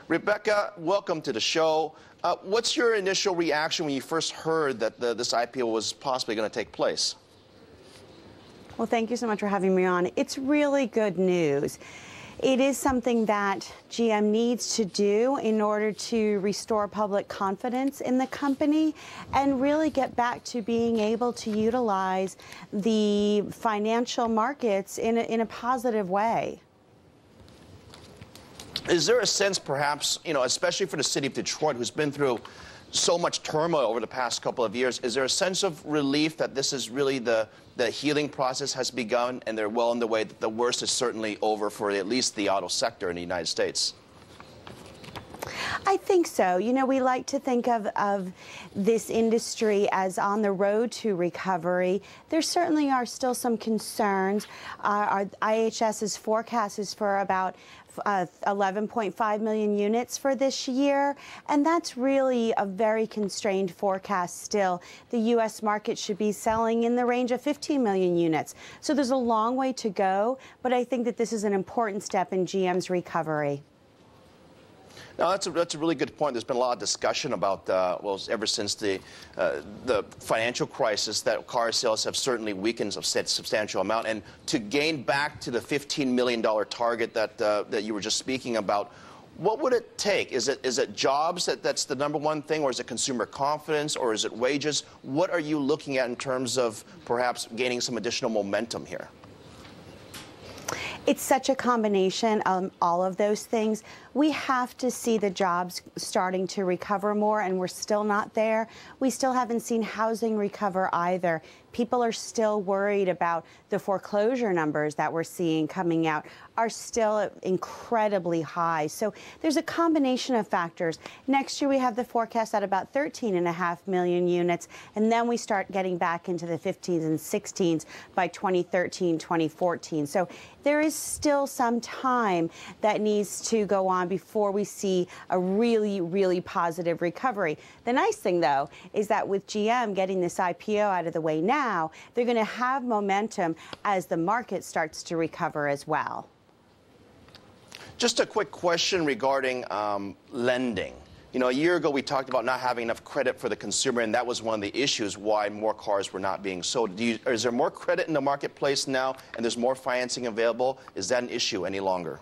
Rebecca, welcome to the show. What's your initial reaction when you first heard that this IPO was possibly going to take place? Well, thank you so much for having me on. It's really good news. It is something that GM needs to do in order to restore public confidence in the company and really get back to being able to utilize the financial markets in a positive way. Is there a sense, perhaps, especially for the city of Detroit, who's been through so much turmoil over the past couple of years, is there a sense of relief that this is really the healing process has begun and they're well on the way, that the worst is certainly over for at least the auto sector in the United States? I think so. We like to think of this industry as on the road to recovery. There certainly are still some concerns. Our IHS's forecast is for about 11.5 million units for this year, and that's really a very constrained forecast still. The U.S. market should be selling in the range of 15 million units. So there's a long way to go, but I think that this is an important step in GM's recovery. Now, that's a really good point. There's been a lot of discussion about, ever since the financial crisis, that car sales have certainly weakened a substantial amount. And to gain back to the $15 million target that you were just speaking about, what would it take? Is it jobs that's the number one thing, or is it consumer confidence, or is it wages? What are you looking at in terms of perhaps gaining some additional momentum here? It's such a combination of all of those things. We have to see the jobs starting to recover more, and we're still not there. We still haven't seen housing recover either. People are still worried about the foreclosure numbers that we're seeing coming out are still incredibly high. So there's a combination of factors. Next year we have the forecast at about 13.5 million units, and then we start getting back into the 15s and 16s by 2013, 2014. So there is still some time that needs to go on before we see a really, really positive recovery. The nice thing, though, is that with GM getting this IPO out of the way now, they're going to have momentum as the market starts to recover as well. Just a quick question regarding lending. A year ago we talked about not having enough credit for the consumer, and that was one of the issues why more cars were not being sold. Is there more credit in the marketplace now, and there's more financing available? Is that an issue any longer?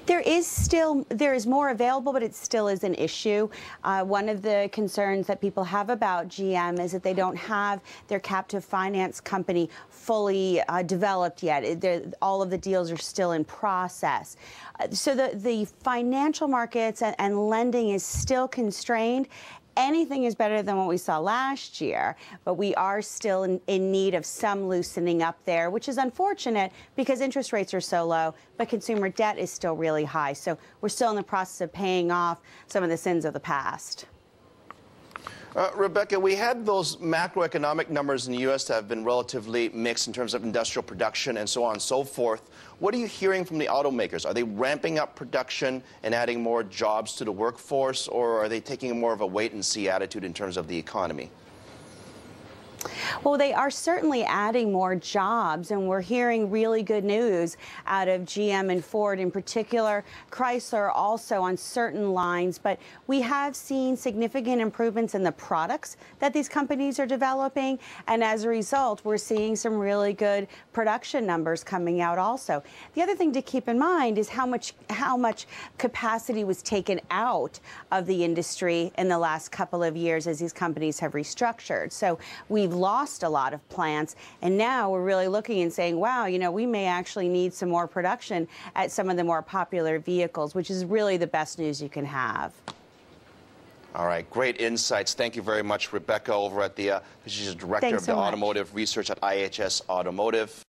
There is more available, but it still is an issue. One of the concerns that people have about GM is that they don't have their captive finance company fully developed yet. All of the deals are still in process. So the financial markets and lending is still constrained. Anything is better than what we saw last year, but we are still in need of some loosening up there, which is unfortunate because interest rates are so low, but consumer debt is still really high. So we're still in the process of paying off some of the sins of the past. Rebecca, we had those macroeconomic numbers in the U.S. that have been relatively mixed in terms of industrial production and so on and so forth. What are you hearing from the automakers? Are they ramping up production and adding more jobs to the workforce, or are they taking more of a wait-and-see attitude in terms of the economy? Well, they are certainly adding more jobs, and we're hearing really good news out of GM and Ford in particular, Chrysler also on certain lines. But we have seen significant improvements in the products that these companies are developing, and as a result, we're seeing some really good production numbers coming out also. The other thing to keep in mind is how much capacity was taken out of the industry in the last couple of years as these companies have restructured. So we've lost a lot of plants, and now we're really looking and saying, wow, we may actually need some more production at some of the more popular vehicles, which is really the best news you can have. All right, great insights. Thank you very much, Rebecca, over at she's the director of the automotive research at IHS Automotive.